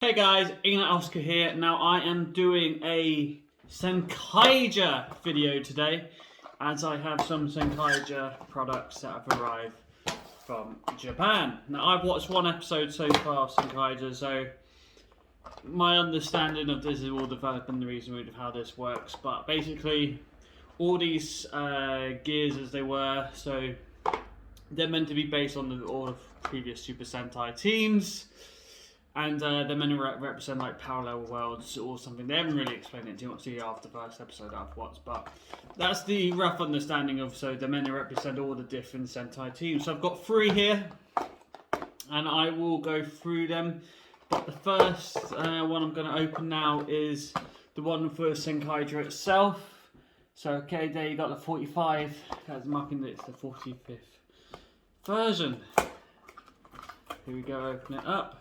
Hey guys, Oscar here. Now I am doing a Zenkaiger video today, as I have some Zenkaiger products that have arrived from Japan. Now I've watched one episode so far of Zenkaiger, so my understanding of this is all developing the reason of how this works. But basically, all these gears as they were, so they're meant to be based on all of previous Super Sentai teams. And they're meant to represent like parallel worlds or something. They haven't really explained it too much after the first episode I've watched, but that's the rough understanding of. So they're meant to represent all the different Sentai teams. So I've got 3 here, and I will go through them. But the first one I'm going to open now is the one for Zenkaiger itself. So okay, there you got the 45. That's marking that it's the 45th version. Here we go. Open it up.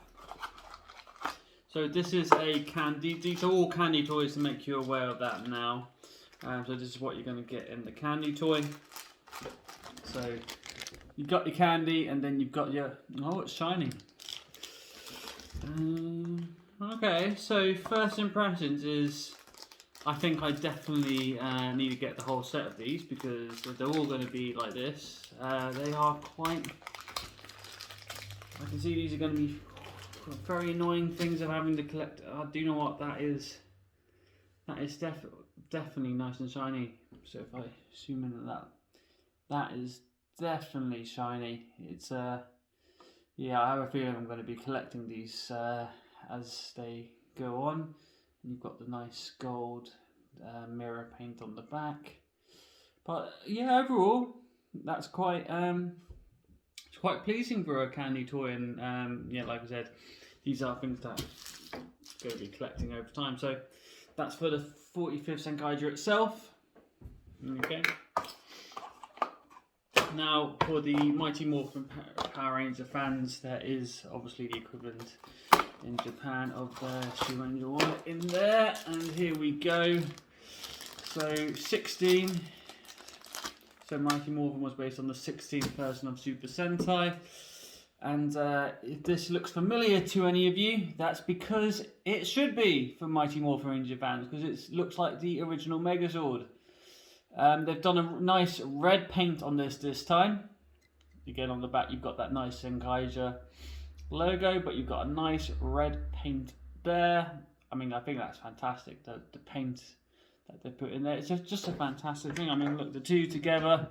So this is a candy. These are all candy toys to make you aware of that now. So this is what you're going to get in the candy toy. So you've got your candy, and then you've got your. Oh, it's shiny. Okay, so first impressions is, I think I definitely need to get the whole set of these because they're all going to be like this. They are quite. I can see these are going to be very annoying things of having to collect. Do you know what that is? That is definitely nice and shiny. So if I zoom in at that is definitely shiny. It's yeah, I have a feeling I'm going to be collecting these as they go on. And you've got the nice gold mirror paint on the back. But yeah, overall, that's quite it's quite pleasing for a candy toy, and yeah, like I said, these are things that I'm going to be collecting over time. So that's for the 45th Zenkaiger itself. Okay. Now for the Mighty Morphin Power Ranger fans, there is obviously the equivalent in Japan of the Juran one in there, and here we go. So 16. So Mighty Morphin was based on the 16th version of Super Sentai. And if this looks familiar to any of you, that's because it should be for Mighty Morphin Ranger fans, because it looks like the original Megazord. They've done a nice red paint on this time. Again, on the back you've got that nice Zenkaiger logo, but you've got a nice red paint there. I mean, I think that's fantastic, the paint that they put in there. It's just a fantastic thing. I mean, look, the two together,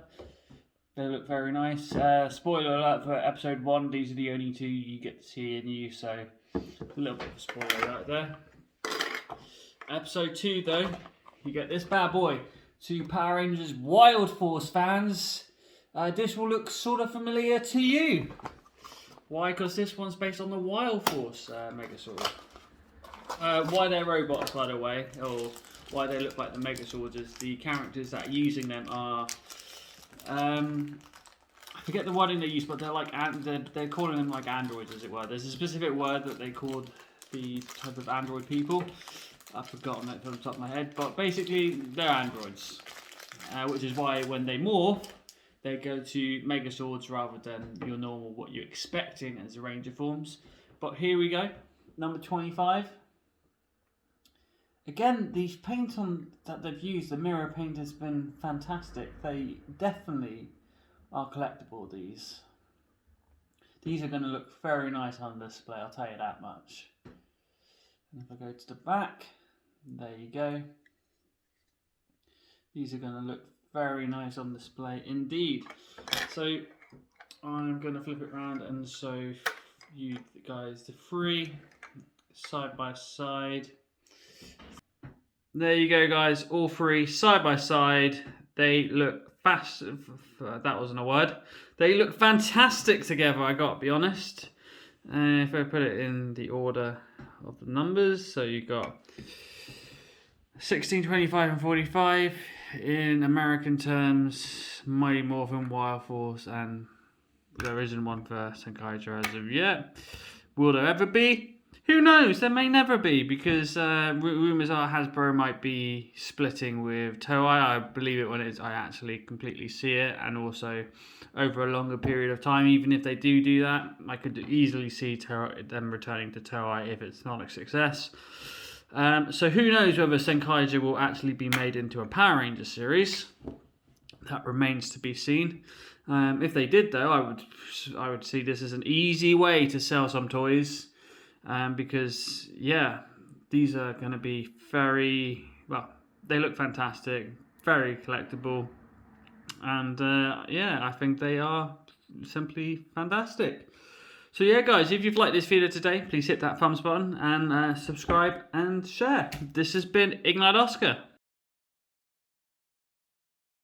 they look very nice. Spoiler alert for episode 1, these are the only 2 you get to see in use, so a little bit of a spoiler right there. Episode 2 though, you get this bad boy. To Power Rangers Wild Force fans, this will look sort of familiar to you. Why? Because this one's based on the Wild Force Megazord. Why they're robots, by the way, or why they look like the Megazords, is the characters that are using them are, I forget the wording they use, but they're like they're calling them like androids, as it were. There's a specific word that they called the type of android people. I've forgotten it from the top of my head, but basically they're androids, which is why when they morph, they go to Megazords rather than your normal what you're expecting as the Ranger forms. But here we go, number 25. Again, these paint that they've used, the mirror paint, has been fantastic. They definitely are collectible, these. These are going to look very nice on display, I'll tell you that much. And if I go to the back, there you go. These are going to look very nice on display indeed. So I'm going to flip it around and show you guys the 3 side by side. There you go, guys, all 3 side by side. They look fast. That wasn't a word. They look fantastic together, I gotta be honest. If I put it in the order of the numbers, so you got 16, 25, and 45. In American terms, Mighty Morphin, Wild Force, and there isn't one for Zenkaiger as of yet. Will there ever be? Who knows? There may never be, because rumours are Hasbro might be splitting with Toei. I believe it when I actually completely see it, and also over a longer period of time. Even if they do that, I could easily see them returning to Toei if it's not a success. So who knows whether Zenkaiger will actually be made into a Power Ranger series? That remains to be seen. If they did, though, I would see this as an easy way to sell some toys. Because, yeah, these are going to be they look fantastic, very collectible, and I think they are simply fantastic. So yeah, guys, if you've liked this video today, please hit that thumbs button and subscribe and share. This has been Ignite Oscar.